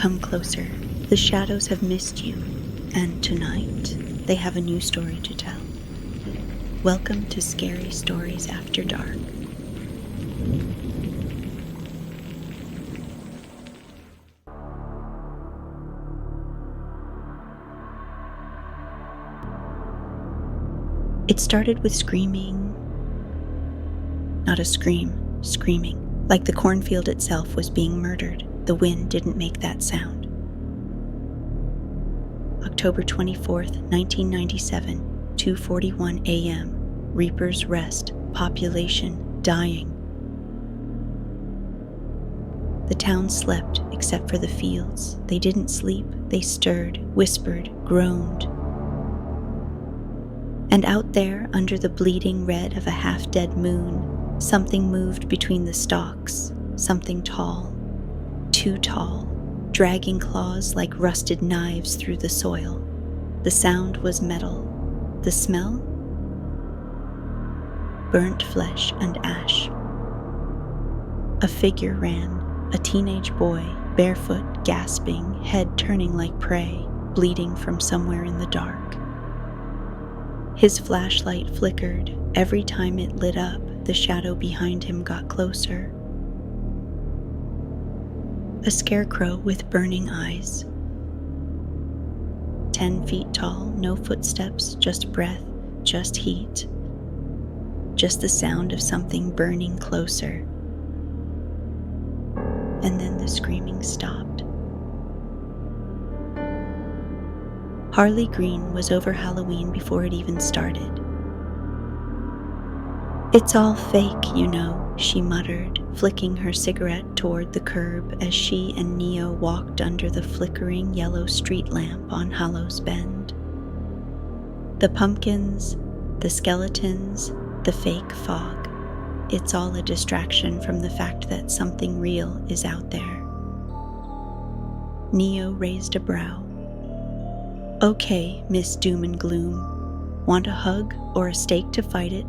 Come closer. The shadows have missed you, and tonight they have a new story to tell. Welcome to Scary Stories After Dark. It started with screaming. Not a scream, screaming, like the cornfield itself was being murdered. The wind didn't make that sound. October 24th, 1997, 2:41 a.m. Reaper's Rest, population dying. The town slept except for the fields. They didn't sleep, they stirred, whispered, groaned. And out there, under the bleeding red of a half-dead moon, something moved between the stalks, something tall, too tall, dragging claws like rusted knives through the soil. The sound was metal. The smell? Burnt flesh and ash. A figure ran, a teenage boy, barefoot, gasping, head turning like prey, bleeding from somewhere in the dark. His flashlight flickered. Every time it lit up, the shadow behind him got closer. A scarecrow with burning eyes. 10 feet tall, no footsteps, just breath, just heat. Just the sound of something burning closer. And then the screaming stopped. Harley Green was over Halloween before it even started. "It's all fake, you know," she muttered, flicking her cigarette toward the curb as she and Neo walked under the flickering yellow street lamp on Hallows Bend. The pumpkins, the skeletons, the fake fog. It's all a distraction from the fact that something real is out there. Neo raised a brow. "Okay, Miss Doom and Gloom. Want a hug or a stake to fight it?"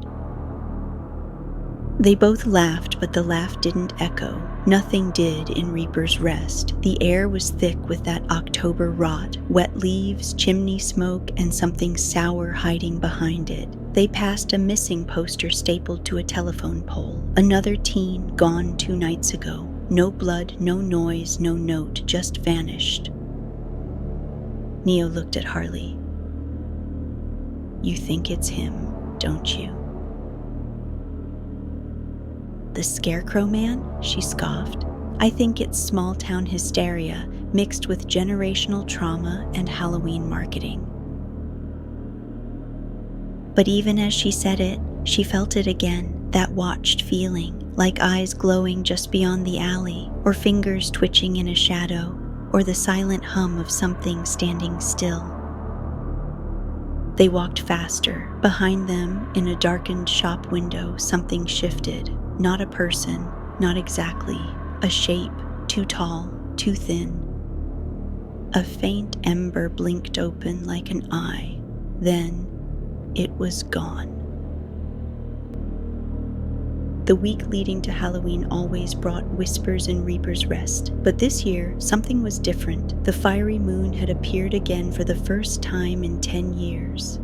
They both laughed, but the laugh didn't echo. Nothing did in Reaper's Rest. The air was thick with that October rot, wet leaves, chimney smoke, and something sour hiding behind it. They passed a missing poster stapled to a telephone pole. Another teen gone 2 nights ago. No blood, no noise, no note, just vanished. Neo looked at Harley. "You think it's him, don't you?" "The Scarecrow Man?" she scoffed. "I think it's small-town hysteria mixed with generational trauma and Halloween marketing." But even as she said it, she felt it again, that watched feeling, like eyes glowing just beyond the alley, or fingers twitching in a shadow, or the silent hum of something standing still. They walked faster. Behind them, in a darkened shop window, something shifted. Not a person, not exactly. A shape, too tall, too thin. A faint ember blinked open like an eye. Then it was gone. The week leading to Halloween always brought whispers in Reaper's Rest, but this year something was different. The fiery moon had appeared again for the first time in 10 years.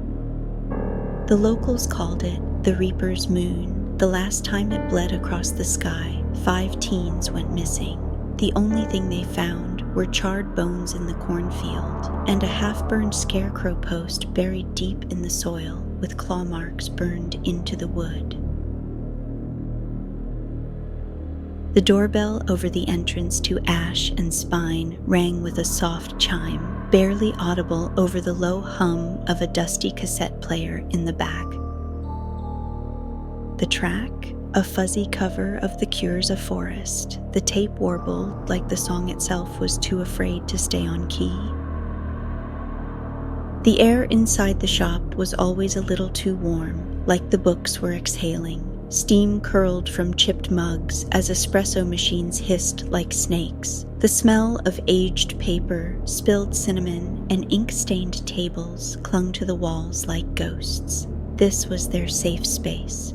The locals called it the Reaper's Moon. The last time it bled across the sky, 5 teens went missing. The only thing they found were charred bones in the cornfield and a half-burned scarecrow post buried deep in the soil with claw marks burned into the wood. The doorbell over the entrance to Ash and Spine rang with a soft chime, barely audible over the low hum of a dusty cassette player in the back. The track? A fuzzy cover of The Cure's A Forest. The tape warbled like the song itself was too afraid to stay on key. The air inside the shop was always a little too warm, like the books were exhaling. Steam curled from chipped mugs as espresso machines hissed like snakes. The smell of aged paper, spilled cinnamon, and ink-stained tables clung to the walls like ghosts. This was their safe space.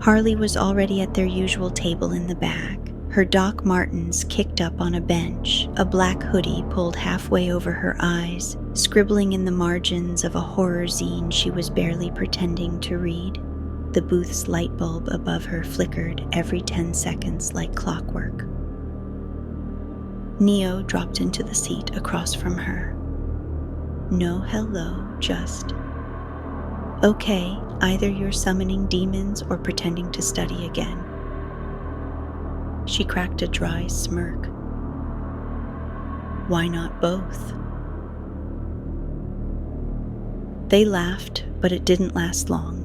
Harley was already at their usual table in the back. Her Doc Martens kicked up on a bench, a black hoodie pulled halfway over her eyes, scribbling in the margins of a horror zine she was barely pretending to read. The booth's light bulb above her flickered every 10 seconds like clockwork. Neo dropped into the seat across from her. No hello, just, "Okay, either you're summoning demons or pretending to study again." She cracked a dry smirk. "Why not both?" They laughed, but it didn't last long.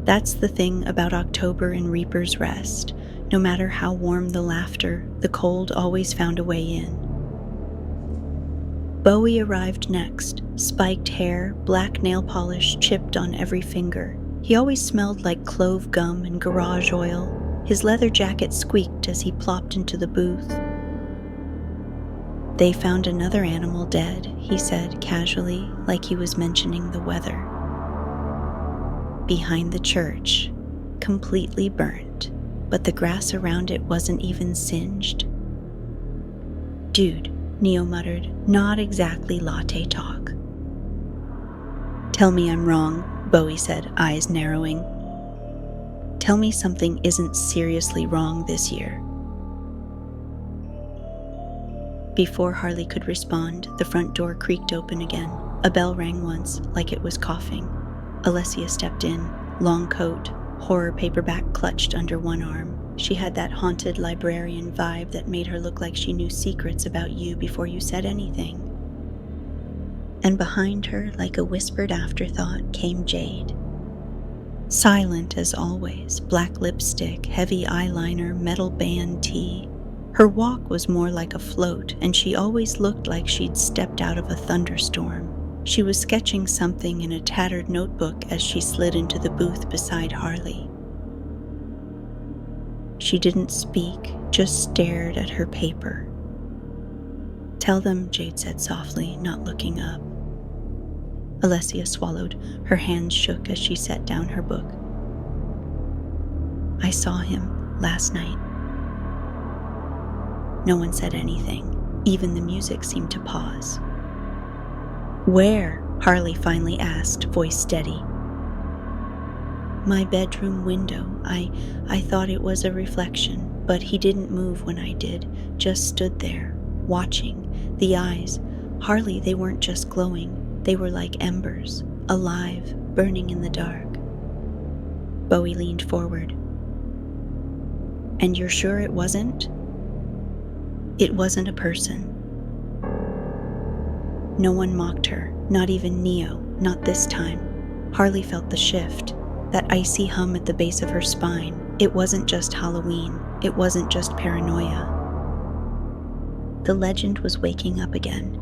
That's the thing about October and Reaper's Rest. No matter how warm the laughter, the cold always found a way in. Bowie arrived next, spiked hair, black nail polish chipped on every finger. He always smelled like clove gum and garage oil. His leather jacket squeaked as he plopped into the booth. "They found another animal dead," he said casually, like he was mentioning the weather. "Behind the church, completely burnt, but the grass around it wasn't even singed." "Dude," Neo muttered, "not exactly latte talk." "Tell me I'm wrong," Bowie said, eyes narrowing. "Tell me something isn't seriously wrong this year." Before Harley could respond, the front door creaked open again. A bell rang once, like it was coughing. Alessia stepped in, long coat, horror paperback clutched under one arm. She had that haunted librarian vibe that made her look like she knew secrets about you before you said anything. And behind her, like a whispered afterthought, came Jade. Silent as always, black lipstick, heavy eyeliner, metal band tee. Her walk was more like a float, and she always looked like she'd stepped out of a thunderstorm. She was sketching something in a tattered notebook as she slid into the booth beside Harley. She didn't speak, just stared at her paper. "Tell them," Jade said softly, not looking up. Alessia swallowed. Her hands shook as she set down her book. "I saw him last night." No one said anything. Even the music seemed to pause. "Where?" Harley finally asked, voice steady. "My bedroom window. I thought it was a reflection, but he didn't move when I did, just stood there, watching. The eyes, Harley, they weren't just glowing. They were like embers, alive, burning in the dark." Bowie leaned forward. "And you're sure it wasn't?" "It wasn't a person." No one mocked her, not even Neo, not this time. Harley felt the shift, that icy hum at the base of her spine. It wasn't just Halloween, it wasn't just paranoia. The legend was waking up again.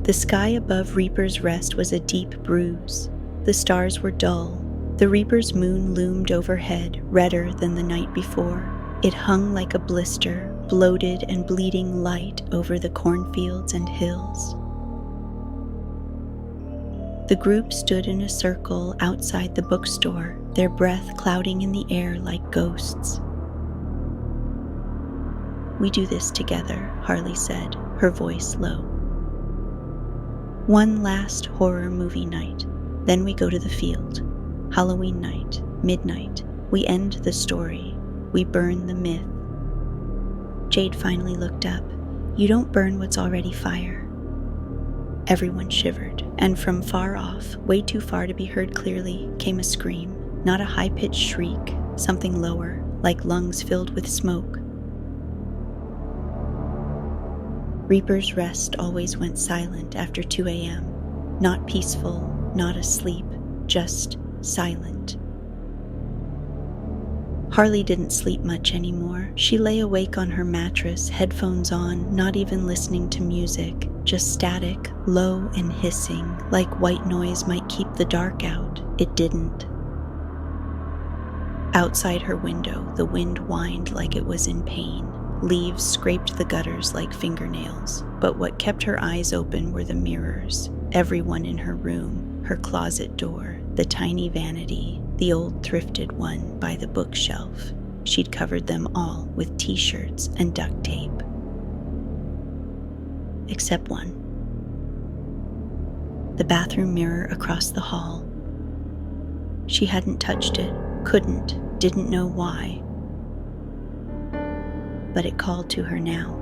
The sky above Reaper's Rest was a deep bruise. The stars were dull. The Reaper's moon loomed overhead, redder than the night before. It hung like a blister, bloated and bleeding light over the cornfields and hills. The group stood in a circle outside the bookstore, their breath clouding in the air like ghosts. "We do this together," Harley said, her voice low. "One last horror movie night, then we go to the field. Halloween night, midnight, we end the story, we burn the myth." Jade finally looked up. "You don't burn what's already fire." Everyone shivered, and from far off, way too far to be heard clearly, came a scream. Not a high-pitched shriek, something lower, like lungs filled with smoke. Reaper's Rest always went silent after 2 a.m. Not peaceful, not asleep, just silent. Harley didn't sleep much anymore. She lay awake on her mattress, headphones on, not even listening to music, just static, low and hissing, like white noise might keep the dark out. It didn't. Outside her window, the wind whined like it was in pain. Leaves scraped the gutters like fingernails, but what kept her eyes open were the mirrors. Everyone in her room, her closet door, the tiny vanity, the old thrifted one by the bookshelf. she'd covered them all with t-shirts and duct tape. Except one. The bathroom mirror across the hall. She hadn't touched it, couldn't, didn't know why. But it called to her now.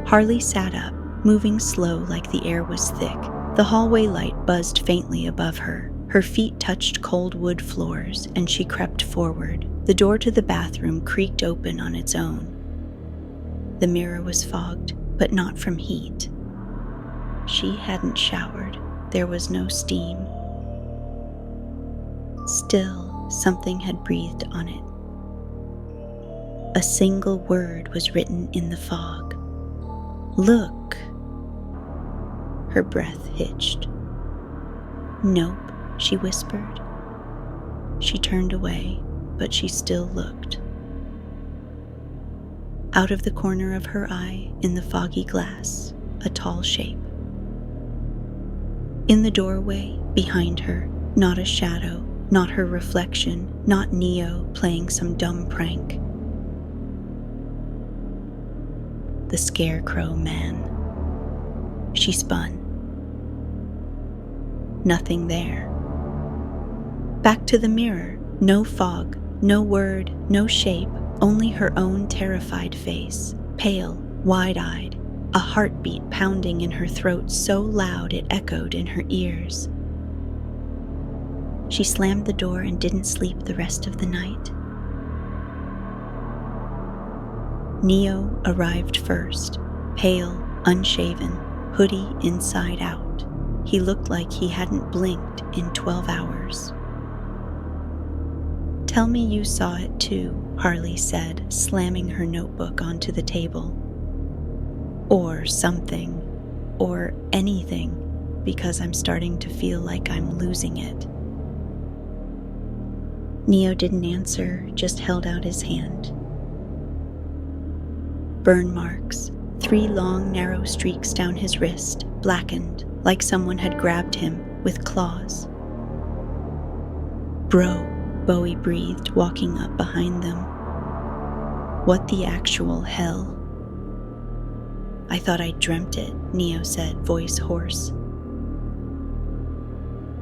Harley sat up, moving slow like the air was thick. The hallway light buzzed faintly above her. Her feet touched cold wood floors, and she crept forward. The door to the bathroom creaked open on its own. The mirror was fogged, but not from heat. She hadn't showered. There was no steam. Still, something had breathed on it. A single word was written in the fog. "Look." Her breath hitched. "Nope," she whispered. She turned away, but she still looked. Out of the corner of her eye, in the foggy glass, a tall shape. In the doorway, behind her, not a shadow, not her reflection, not Neo playing some dumb prank. The Scarecrow Man. She spun. Nothing there. Back to the mirror. No fog, no word, no shape, only her own terrified face, pale, wide-eyed, a heartbeat pounding in her throat so loud it echoed in her ears. She slammed the door and didn't sleep the rest of the night. Neo arrived first, pale, unshaven, hoodie inside out. He looked like he hadn't blinked in 12 hours. "Tell me you saw it too," Harley said, slamming her notebook onto the table. "Or something, or anything, because I'm starting to feel like I'm losing it." Neo didn't answer, just held out his hand. Burn marks, 3 long, narrow streaks down his wrist, blackened, like someone had grabbed him with claws. "Bro," Bowie breathed, walking up behind them. "What the actual hell?" "I thought I dreamt it," Neo said, voice hoarse.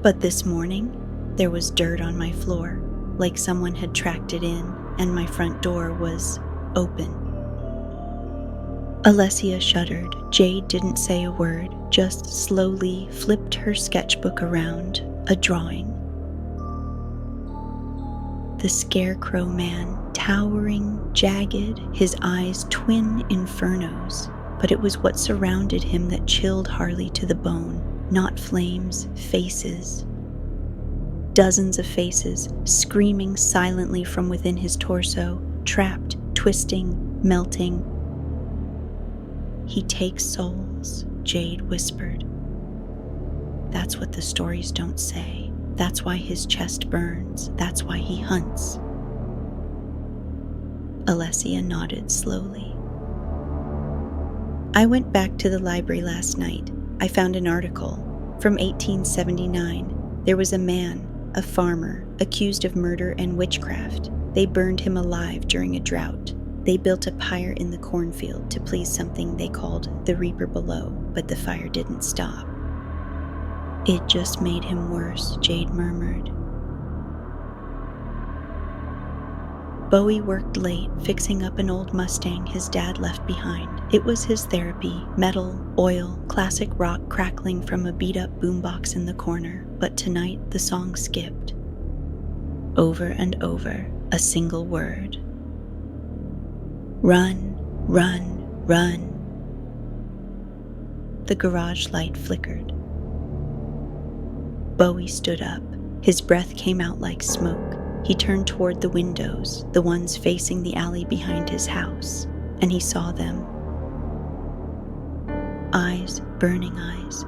"But this morning, there was dirt on my floor, like someone had tracked it in, and my front door was open." Alessia shuddered. Jade didn't say a word, just slowly flipped her sketchbook around, a drawing. The Scarecrow Man, towering, jagged, his eyes twin infernos. But it was what surrounded him that chilled Harley to the bone, not flames, faces. Dozens of faces, screaming silently from within his torso, trapped, twisting, melting. "He takes souls," Jade whispered. "That's what the stories don't say. That's why his chest burns. That's why he hunts." Alessia nodded slowly. "I went back to the library last night. I found an article from 1879. There was a man, a farmer, accused of murder and witchcraft. They burned him alive during a drought. They built a pyre in the cornfield to please something they called the reaper below, but the fire didn't stop." "It just made him worse," Jade murmured. Bowie worked late, fixing up an old Mustang his dad left behind. It was his therapy, metal, oil, classic rock crackling from a beat-up boombox in the corner, but tonight the song skipped. Over and over, a single word. "Run, run, run." The garage light flickered. Bowie stood up. His breath came out like smoke. He turned toward the windows, the ones facing the alley behind his house, and he saw them. Eyes, burning eyes.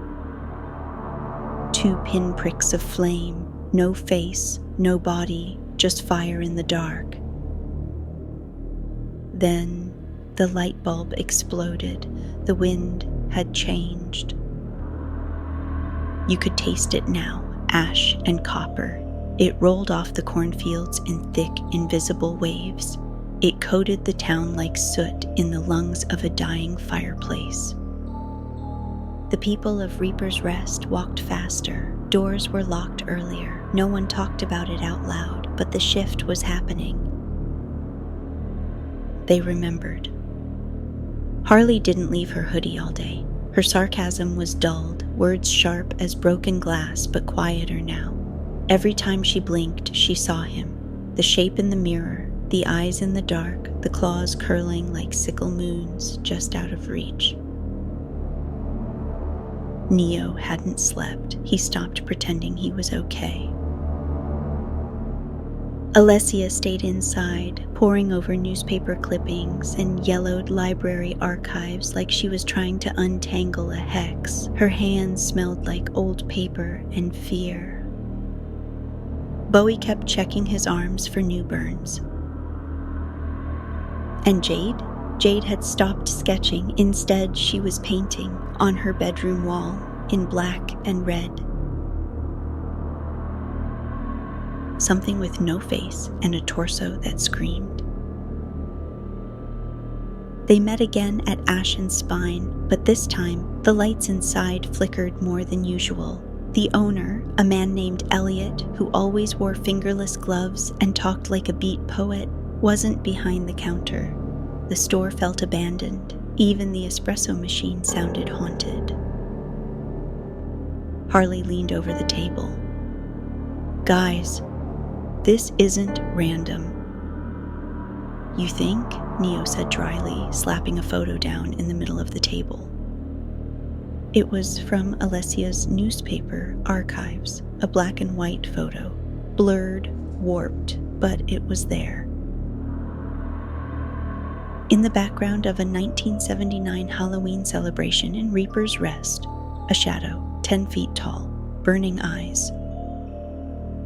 2 pinpricks of flame, no face, no body, just fire in the dark. Then the light bulb exploded. The wind had changed. You could taste it now, ash and copper. It rolled off the cornfields in thick, invisible waves. It coated the town like soot in the lungs of a dying fireplace. The people of Reaper's Rest walked faster. Doors were locked earlier. No one talked about it out loud, but the shift was happening. They remembered. Harley didn't leave her hoodie all day. Her sarcasm was dulled, words sharp as broken glass, but quieter now. Every time she blinked, she saw him. The shape in the mirror, the eyes in the dark, the claws curling like sickle moons just out of reach. Neo hadn't slept. He stopped pretending he was okay. Alessia stayed inside, poring over newspaper clippings and yellowed library archives like she was trying to untangle a hex. Her hands smelled like old paper and fear. Bowie kept checking his arms for new burns. And Jade? Jade had stopped sketching. Instead, she was painting on her bedroom wall in black and red. Something with no face and a torso that screamed. They met again at Ashen Spine, but this time the lights inside flickered more than usual. The owner, a man named Elliot, who always wore fingerless gloves and talked like a beat poet, wasn't behind the counter. The store felt abandoned. Even the espresso machine sounded haunted. Harley leaned over the table. "Guys, this isn't random." "You think?" Neo said dryly, slapping a photo down in the middle of the table. It was from Alessia's newspaper archives, a black and white photo, blurred, warped, but it was there. In the background of a 1979 Halloween celebration in Reaper's Rest, a shadow, 10 feet tall, burning eyes.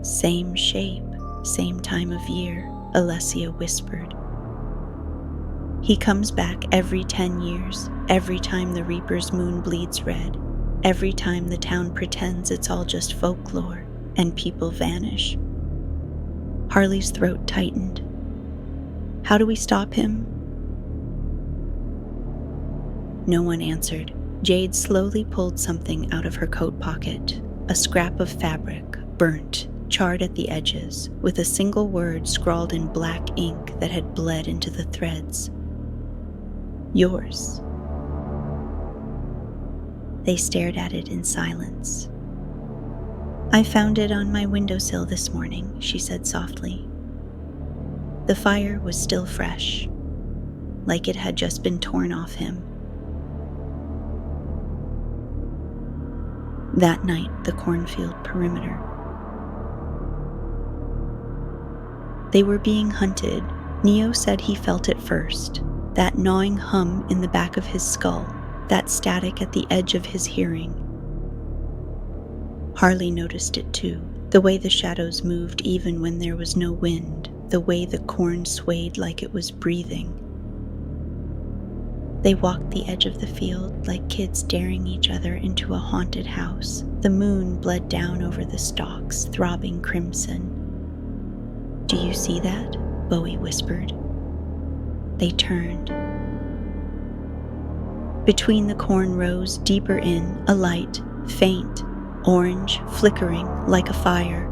"Same shape, same time of year," Alessia whispered. "He comes back every 10 years, every time the Reaper's moon bleeds red, every time the town pretends it's all just folklore and people vanish." Harley's throat tightened. "How do we stop him?" No one answered. Jade slowly pulled something out of her coat pocket, a scrap of fabric, burnt, charred at the edges, with a single word scrawled in black ink that had bled into the threads. "Yours." They stared at it in silence. "I found it on my windowsill this morning," she said softly. The fire was still fresh, like it had just been torn off him. That night, the cornfield perimeter. They were being hunted. Neo said he felt it first, that gnawing hum in the back of his skull, that static at the edge of his hearing. Harley noticed it too, the way the shadows moved even when there was no wind, the way the corn swayed like it was breathing. They walked the edge of the field like kids staring each other into a haunted house. The moon bled down over the stalks, throbbing crimson. "Do you see that?" Bowie whispered. They turned. Between the corn rows, deeper in, a light, faint, orange, flickering like a fire.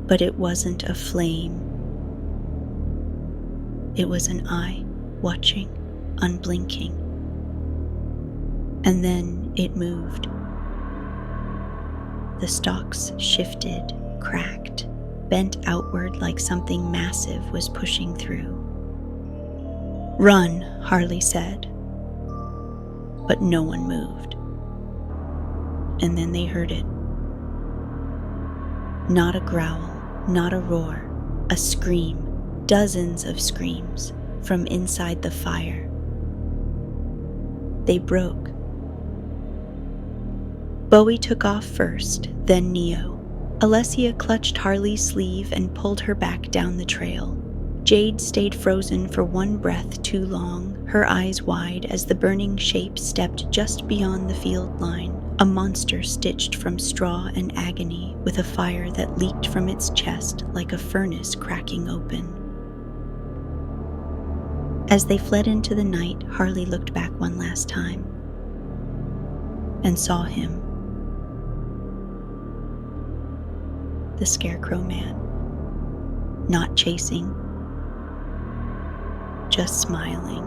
But it wasn't a flame. It was an eye, watching, unblinking. And then it moved. The stalks shifted, cracked, bent outward like something massive was pushing through. "Run," Harley said. But no one moved. And then they heard it. Not a growl, not a roar, a scream, dozens of screams from inside the fire. They broke. Bowie took off first, then Neo. Alessia clutched Harley's sleeve and pulled her back down the trail. Jade stayed frozen for one breath too long, her eyes wide as the burning shape stepped just beyond the field line, a monster stitched from straw and agony, with a fire that leaked from its chest like a furnace cracking open. As they fled into the night, Harley looked back one last time and saw him, the Scarecrow Man, not chasing, just smiling,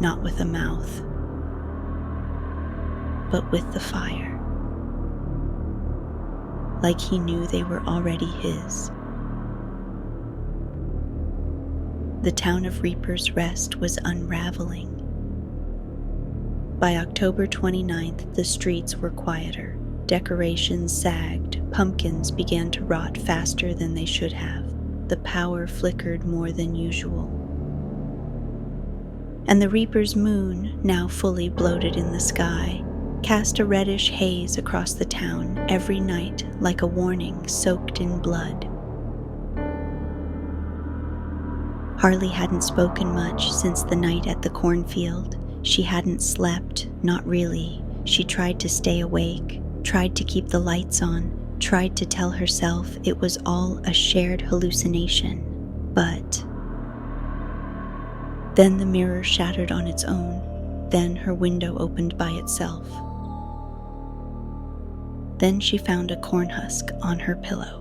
not with a mouth, but with the fire, like he knew they were already his. The town of Reaper's Rest was unraveling. By October 29th, the streets were quieter. Decorations sagged, pumpkins began to rot faster than they should have. The power flickered more than usual. And the Reaper's moon, now fully bloated in the sky, cast a reddish haze across the town every night like a warning soaked in blood. Harley hadn't spoken much since the night at the cornfield. She hadn't slept, not really. She tried to stay awake, tried to keep the lights on, tried to tell herself it was all a shared hallucination. But then the mirror shattered on its own. Then her window opened by itself. Then she found a corn husk on her pillow.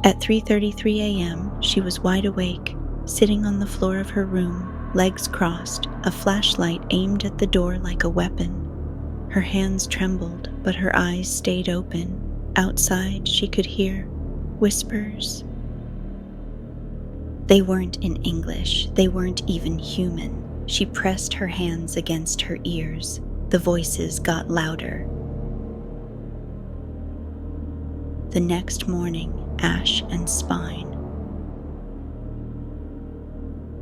At 3:33 a.m., she was wide awake, sitting on the floor of her room, legs crossed, a flashlight aimed at the door like a weapon. Her hands trembled, but her eyes stayed open. Outside, she could hear whispers. They weren't in English. They weren't even human. She pressed her hands against her ears. The voices got louder. The next morning, ash and spine.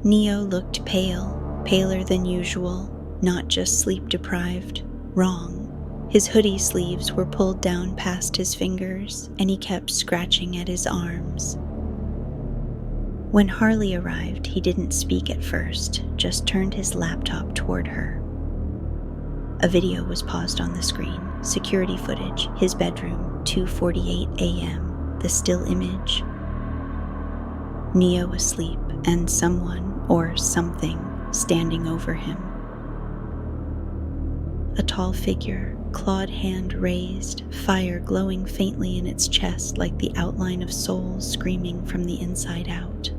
Neo looked pale, paler than usual, not just sleep-deprived, wrong. His hoodie sleeves were pulled down past his fingers, and he kept scratching at his arms. When Harley arrived, he didn't speak at first, just turned his laptop toward her. A video was paused on the screen, security footage, his bedroom, 2:48 a.m., the still image. Neo asleep, and someone, or something, standing over him. A tall figure, clawed hand raised, fire glowing faintly in its chest like the outline of souls screaming from the inside out.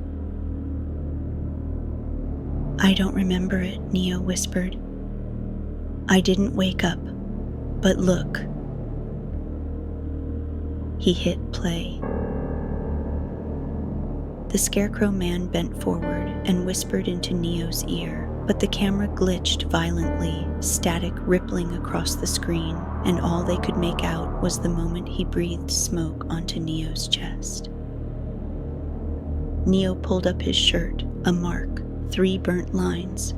"I don't remember it," Neo whispered. "I didn't wake up, but look." He hit play. The Scarecrow Man bent forward and whispered into Neo's ear, but the camera glitched violently, static rippling across the screen, and all they could make out was the moment he breathed smoke onto Neo's chest. Neo pulled up his shirt, a mark, 3 burnt lines.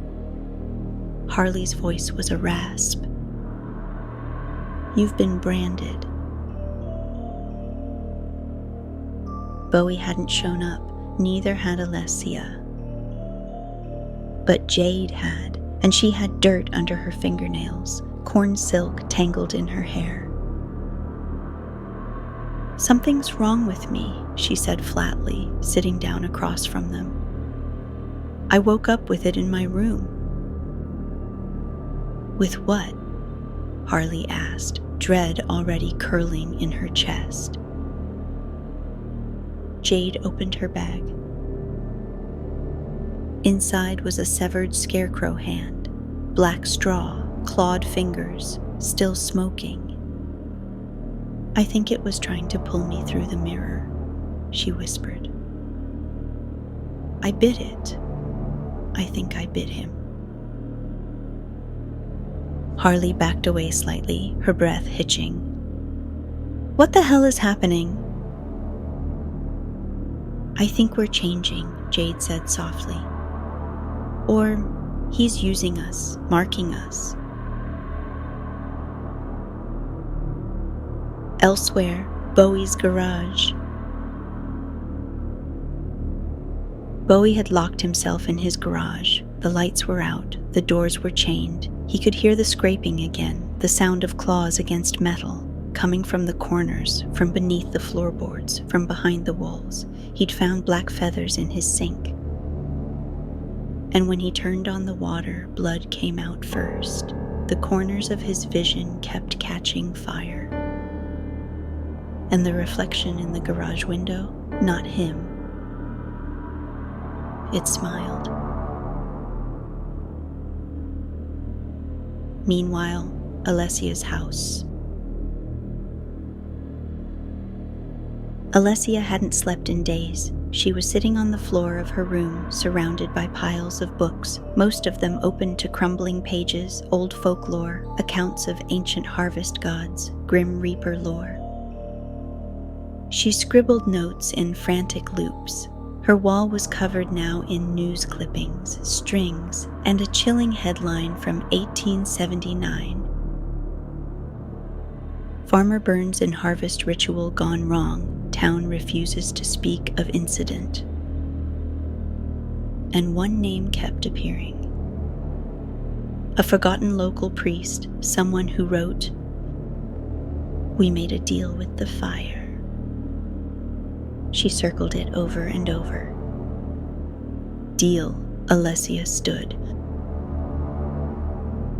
Harley's voice was a rasp. "You've been branded." Bowie hadn't shown up, neither had Alessia. But Jade had, and she had dirt under her fingernails, corn silk tangled in her hair. "Something's wrong with me," she said flatly, sitting down across from them. "I woke up with it in my room." "With what?" Harley asked, dread already curling in her chest. Jade opened her bag. Inside was a severed scarecrow hand, black straw, clawed fingers, still smoking. "I think it was trying to pull me through the mirror," she whispered. "I bit it. I think I bit him." Harley backed away slightly, her breath hitching. "What the hell is happening?" "I think we're changing," Jade said softly. "Or he's using us, marking us." Elsewhere, Bowie's garage. Bowie had locked himself in his garage. The lights were out, the doors were chained. He could hear the scraping again, the sound of claws against metal, coming from the corners, from beneath the floorboards, from behind the walls. He'd found black feathers in his sink. And when he turned on the water, blood came out first. The corners of his vision kept catching fire. And the reflection in the garage window, not him. It smiled. Meanwhile, Alessia's house. Alessia hadn't slept in days. She was sitting on the floor of her room, surrounded by piles of books, most of them open to crumbling pages, old folklore, accounts of ancient harvest gods, grim reaper lore. She scribbled notes in frantic loops. Her wall was covered now in news clippings, strings, and a chilling headline from 1879. Farmer burns in harvest ritual gone wrong. Town refuses to speak of incident. And one name kept appearing. A forgotten local priest, someone who wrote, "We made a deal with the fire." She circled it over and over. Deal, Alessia stood.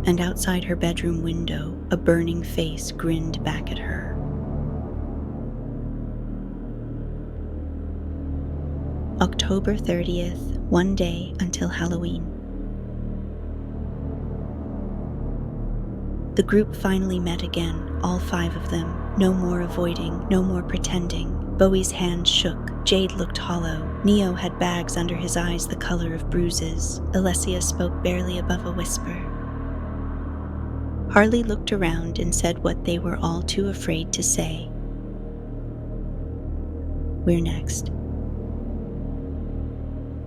And outside her bedroom window, a burning face grinned back at her. October 30th, one day until Halloween. The group finally met again, all 5 of them. No more avoiding, no more pretending. Bowie's hand shook. Jade looked hollow. Neo had bags under his eyes the color of bruises. Alessia spoke barely above a whisper. Harley looked around and said what they were all too afraid to say. We're next.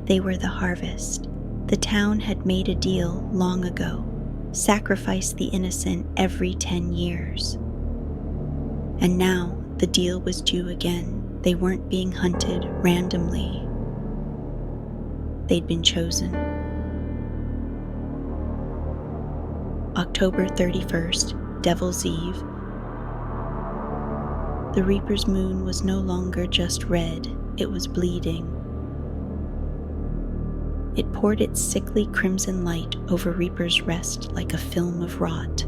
They were the harvest. The town had made a deal long ago, sacrificed the innocent every 10 years. And now the deal was due again. They weren't being hunted randomly. They'd been chosen. October 31st, Devil's Eve. The Reaper's moon was no longer just red, it was bleeding. It poured its sickly crimson light over Reaper's Rest like a film of rot.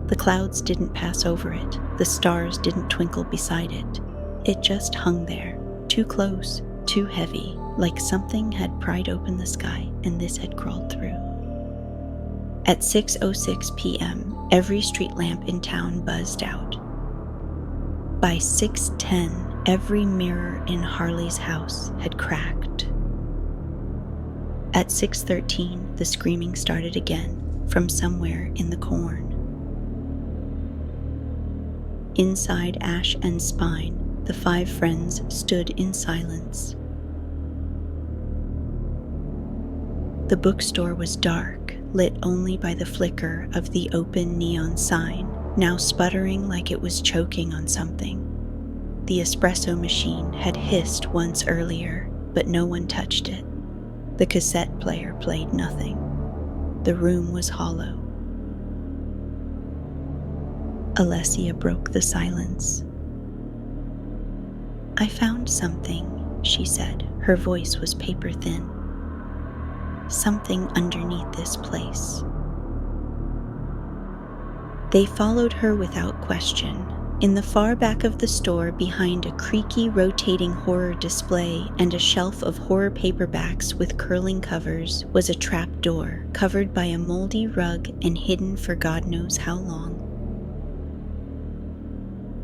The clouds didn't pass over it, the stars didn't twinkle beside it. It just hung there, too close, too heavy, like something had pried open the sky and this had crawled through. At 6:06 p.m., every street lamp in town buzzed out. By 6:10, every mirror in Harley's house had cracked. At 6:13, the screaming started again, from somewhere in the corn. Inside Ash and Spine, the 5 friends stood in silence. The bookstore was dark, lit only by the flicker of the open neon sign, now sputtering like it was choking on something. The espresso machine had hissed once earlier, but no one touched it. The cassette player played nothing. The room was hollow. Alessia broke the silence. "I found something," she said. Her voice was paper thin. "Something underneath this place." They followed her without question. In the far back of the store, behind a creaky rotating horror display and a shelf of horror paperbacks with curling covers, was a trap door covered by a moldy rug and hidden for God knows how long.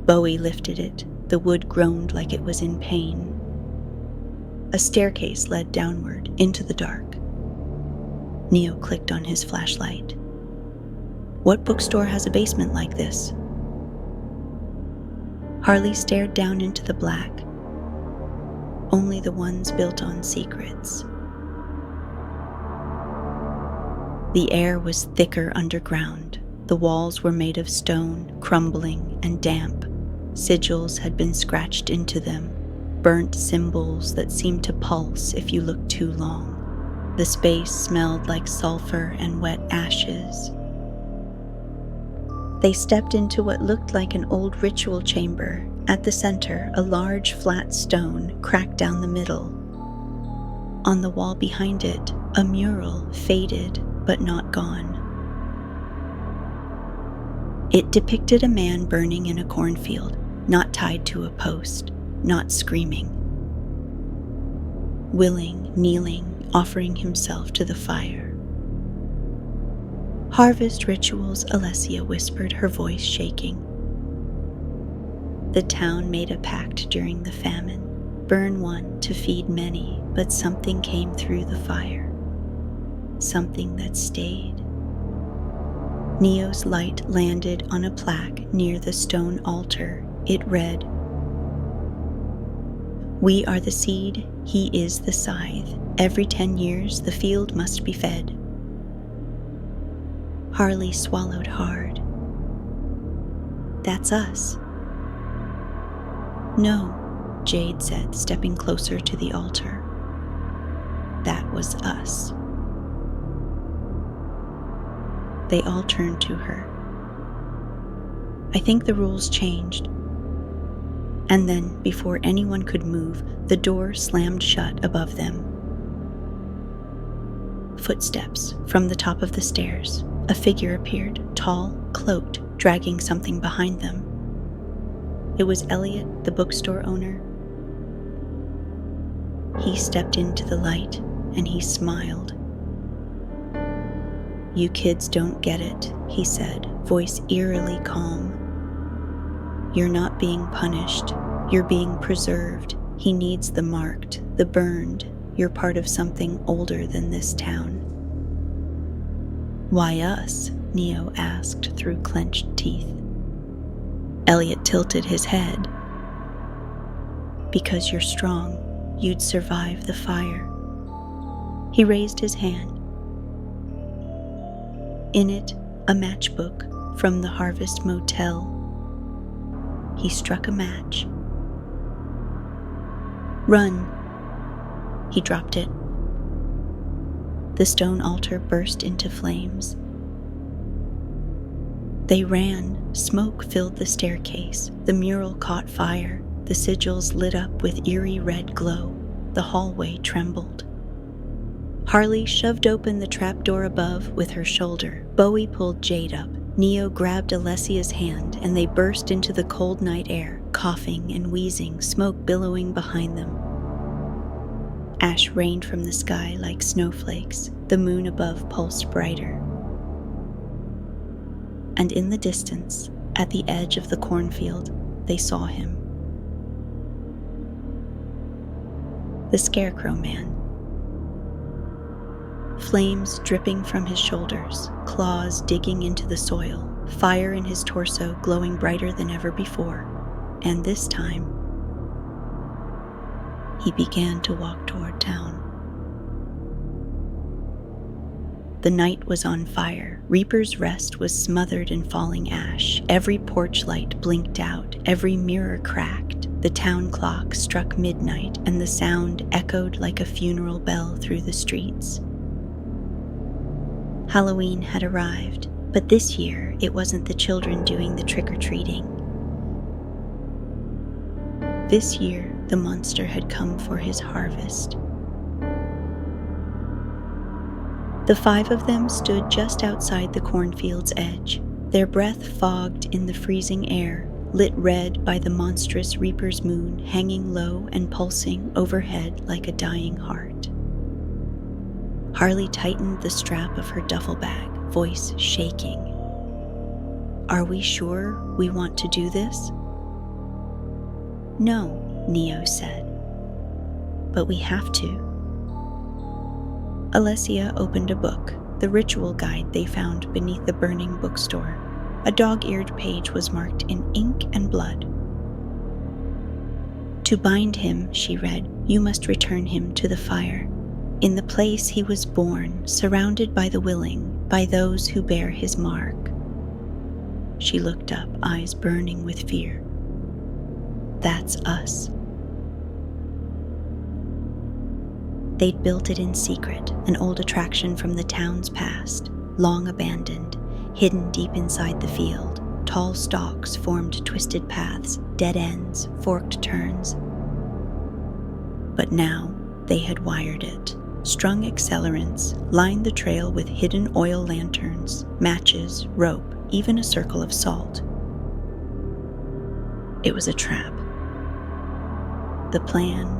Bowie lifted it. The wood groaned like it was in pain. A staircase led downward into the dark. Neo clicked on his flashlight. "What bookstore has a basement like this?" Harley stared down into the black. Only the ones built on secrets. The air was thicker underground. The walls were made of stone, crumbling and damp. Sigils had been scratched into them, burnt symbols that seemed to pulse if you looked too long. The space smelled like sulfur and wet ashes. They stepped into what looked like an old ritual chamber. At the center, a large flat stone cracked down the middle. On the wall behind it, a mural, faded but not gone. It depicted a man burning in a cornfield, not tied to a post, not screaming. Willing, kneeling, offering himself to the fire. Harvest rituals, Alessia whispered, her voice shaking. The town made a pact during the famine. Burn one to feed many, but something came through the fire. Something that stayed. Neo's light landed on a plaque near the stone altar. It read, "We are the seed, he is the scythe. Every 10 years the field must be fed." Harley swallowed hard. "That's us." "No," Jade said, stepping closer to the altar. "That was us." They all turned to her. "I think the rules changed." And then, before anyone could move, the door slammed shut above them. Footsteps from the top of the stairs. A figure appeared, tall, cloaked, dragging something behind them. It was Elliot, the bookstore owner. He stepped into the light, and he smiled. "You kids don't get it," he said, voice eerily calm. "You're not being punished. You're being preserved. He needs the marked, the burned. You're part of something older than this town." "Why us?" Neo asked through clenched teeth. Elliot tilted his head. "Because you're strong. You'd survive the fire." He raised his hand. In it, a matchbook from the Harvest Motel. He struck a match. "Run!" He dropped it. The stone altar burst into flames. They ran. Smoke filled the staircase. The mural caught fire. The sigils lit up with eerie red glow. The hallway trembled. Harley shoved open the trapdoor above with her shoulder. Bowie pulled Jade up. Neo grabbed Alessia's hand, and they burst into the cold night air, coughing and wheezing, smoke billowing behind them. Ash rained from the sky like snowflakes. The moon above pulsed brighter. And in the distance, at the edge of the cornfield, they saw him. The Scarecrow Man. Flames dripping from his shoulders, claws digging into the soil, fire in his torso glowing brighter than ever before. And this time, he began to walk toward town. The night was on fire. Reaper's Rest was smothered in falling ash. Every porch light blinked out. Every mirror cracked. The town clock struck midnight, and the sound echoed like a funeral bell through the streets. Halloween had arrived, but this year it wasn't the children doing the trick-or-treating. This year, the monster had come for his harvest. The 5 of them stood just outside the cornfield's edge, their breath fogged in the freezing air, lit red by the monstrous Reaper's moon hanging low and pulsing overhead like a dying heart. Harley tightened the strap of her duffel bag, voice shaking. "Are we sure we want to do this?" "No," Neo said. "But we have to." Alessia opened a book, the ritual guide they found beneath the burning bookstore. A dog-eared page was marked in ink and blood. "To bind him," she read, "you must return him to the fire. In the place he was born, surrounded by the willing, by those who bear his mark." She looked up, eyes burning with fear. "That's us." They'd built it in secret, an old attraction from the town's past, long abandoned, hidden deep inside the field. Tall stalks formed twisted paths, dead ends, forked turns. But now they had wired it. Strung accelerants lined the trail with hidden oil lanterns, matches, rope, even a circle of salt. It was a trap. The plan: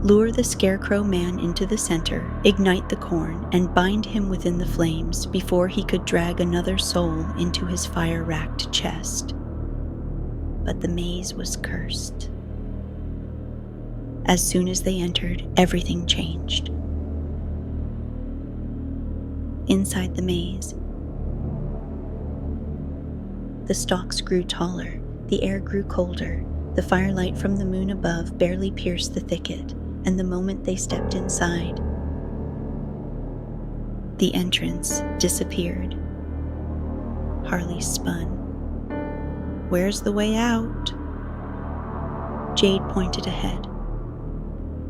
lure the Scarecrow Man into the center, ignite the corn, and bind him within the flames before he could drag another soul into his fire-racked chest. But the maze was cursed. As soon as they entered, everything changed. Inside the maze, the stalks grew taller, the air grew colder, the firelight from the moon above barely pierced the thicket, and the moment they stepped inside, the entrance disappeared. Harley spun. "Where's the way out?" Jade pointed ahead.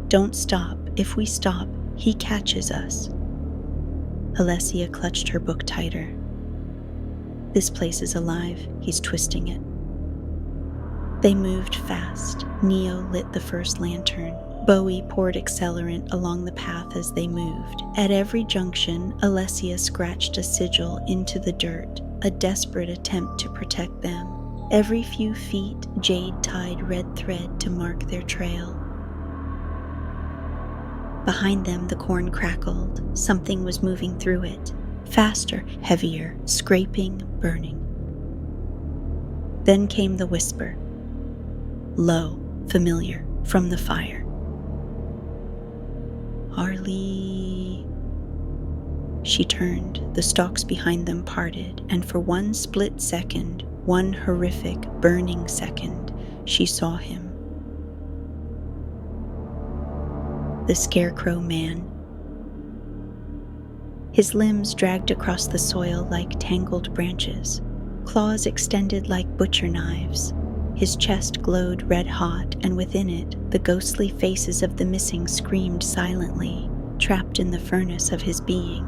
"Don't stop. If we stop, he catches us." Alessia clutched her book tighter. "This place is alive. He's twisting it." They moved fast. Neo lit the first lantern. Bowie poured accelerant along the path as they moved. At every junction, Alessia scratched a sigil into the dirt, a desperate attempt to protect them. Every few feet, Jade tied red thread to mark their trail. Behind them, the corn crackled. Something was moving through it. Faster, heavier, scraping, burning. Then came the whisper. Low, familiar, from the fire. "Harley." She turned. The stalks behind them parted, and for one split second, one horrific, burning second, she saw him. The Scarecrow Man. His limbs dragged across the soil like tangled branches, claws extended like butcher knives. His chest glowed red-hot, and within it, the ghostly faces of the missing screamed silently, trapped in the furnace of his being.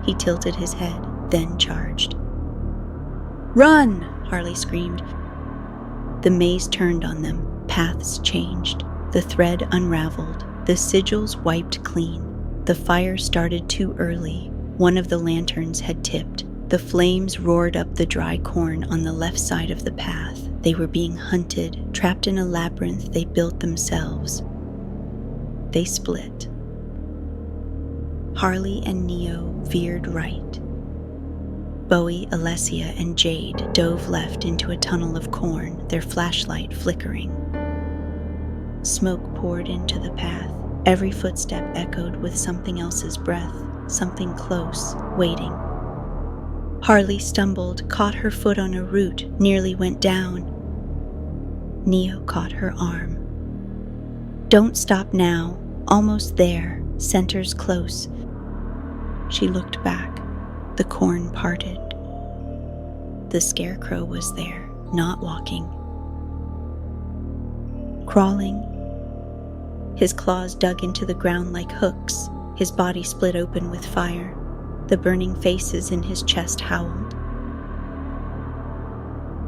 He tilted his head, then charged. "Run!" Harley screamed. The maze turned on them. Paths changed. The thread unraveled. The sigils wiped clean. The fire started too early. One of the lanterns had tipped. The flames roared up the dry corn on the left side of the path. They were being hunted, trapped in a labyrinth they built themselves. They split. Harley and Neo veered right. Bowie, Alessia, and Jade dove left into a tunnel of corn, their flashlight flickering. Smoke poured into the path. Every footstep echoed with something else's breath, something close, waiting. Harley stumbled, caught her foot on a root, nearly went down. Neo caught her arm. "Don't stop now. Almost there. Center's close." She looked back. The corn parted. The Scarecrow was there, not walking. Crawling. His claws dug into the ground like hooks. His body split open with fire. The burning faces in his chest howled.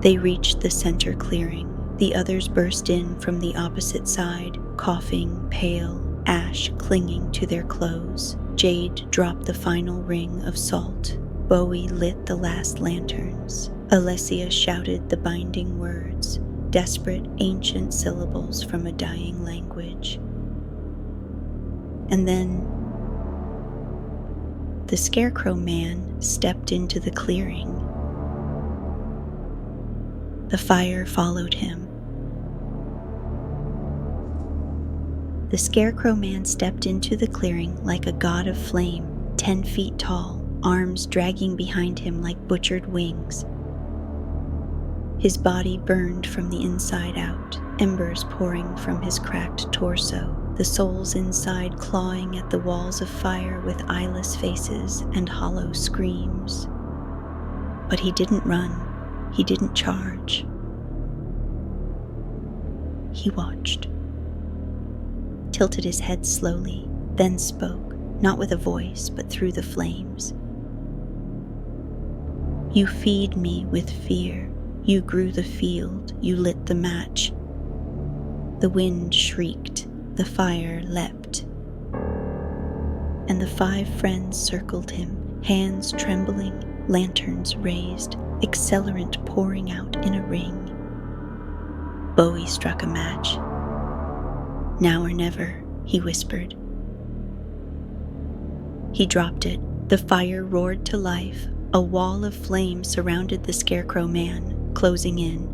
They reached the center clearing. The others burst in from the opposite side, coughing, pale, ash clinging to their clothes. Jade dropped the final ring of salt. Bowie lit the last lanterns. Alessia shouted the binding words, desperate ancient syllables from a dying language. And then the Scarecrow Man stepped into the clearing. The fire followed him. The Scarecrow Man stepped into the clearing like a god of flame, 10 feet tall, arms dragging behind him like butchered wings. His body burned from the inside out, embers pouring from his cracked torso, the souls inside clawing at the walls of fire with eyeless faces and hollow screams. But he didn't run. He didn't charge. He watched. Tilted his head slowly, then spoke, not with a voice, but through the flames. You feed me with fear. You grew the field. You lit the match. The wind shrieked. The fire leapt. And the 5 friends circled him, hands trembling, lanterns raised, accelerant pouring out in a ring. Bowie struck a match. Now or never, he whispered. He dropped it. The fire roared to life. A wall of flame surrounded the Scarecrow Man, closing in.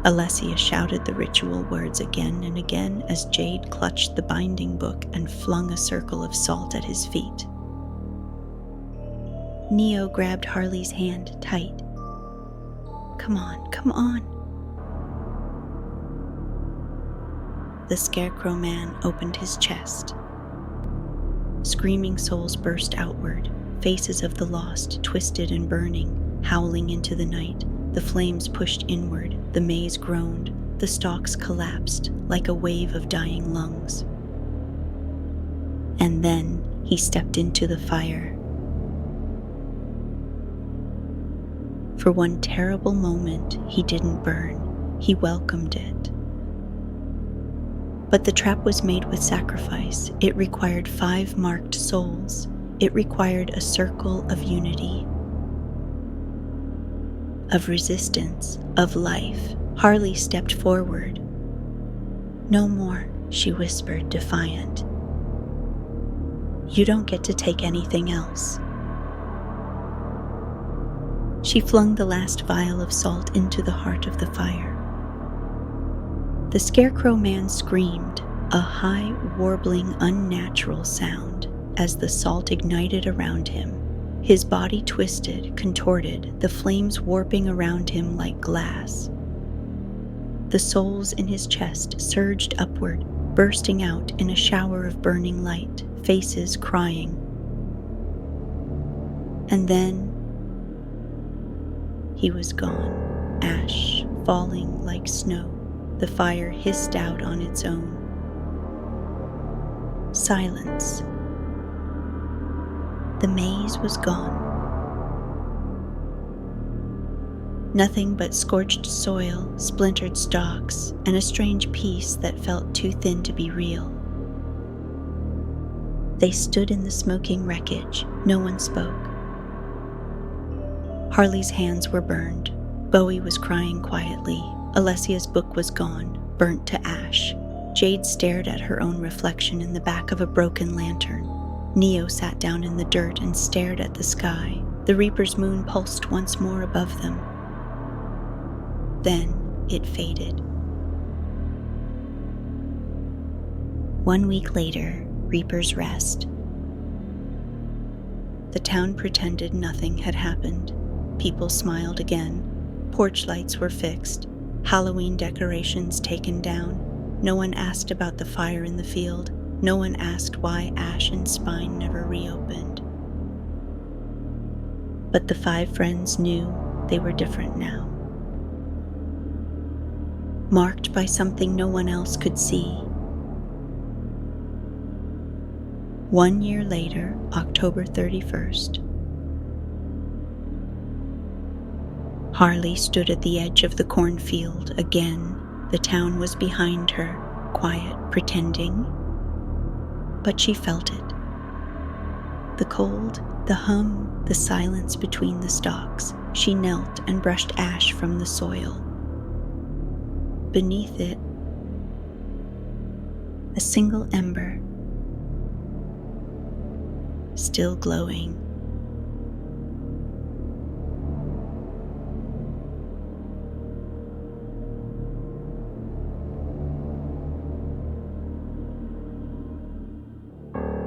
Alessia shouted the ritual words again and again as Jade clutched the binding book and flung a circle of salt at his feet. Neo grabbed Harley's hand tight. Come on, come on. The Scarecrow Man opened his chest. Screaming souls burst outward, faces of the lost twisted and burning, howling into the night. The flames pushed inward, the maze groaned, the stalks collapsed like a wave of dying lungs. And then he stepped into the fire. For one terrible moment, he didn't burn. He welcomed it. But the trap was made with sacrifice. It required 5 marked souls. It required a circle of unity, of resistance, of life. Harley stepped forward. No more, she whispered, defiant. You don't get to take anything else. She flung the last vial of salt into the heart of the fire. The Scarecrow Man screamed, a high, warbling, unnatural sound, as the salt ignited around him. His body twisted, contorted, the flames warping around him like glass. The souls in his chest surged upward, bursting out in a shower of burning light, faces crying. And then he was gone, ash falling like snow. The fire hissed out on its own. Silence. The maze was gone. Nothing but scorched soil, splintered stalks, and a strange peace that felt too thin to be real. They stood in the smoking wreckage. No one spoke. Harley's hands were burned. Bowie was crying quietly. Alessia's book was gone, burnt to ash. Jade stared at her own reflection in the back of a broken lantern. Neo sat down in the dirt and stared at the sky. The Reaper's moon pulsed once more above them. Then it faded. 1 week later, Reaper's Rest. The town pretended nothing had happened. People smiled again. Porch lights were fixed. Halloween decorations taken down. No one asked about the fire in the field. No one asked why Ash and Spine never reopened. But the 5 friends knew they were different now. Marked by something no one else could see. 1 year later, October 31st, Harley stood at the edge of the cornfield again. The town was behind her, quiet, pretending. But she felt it. The cold, the hum, the silence between the stalks. She knelt and brushed ash from the soil. Beneath it, a single ember, still glowing.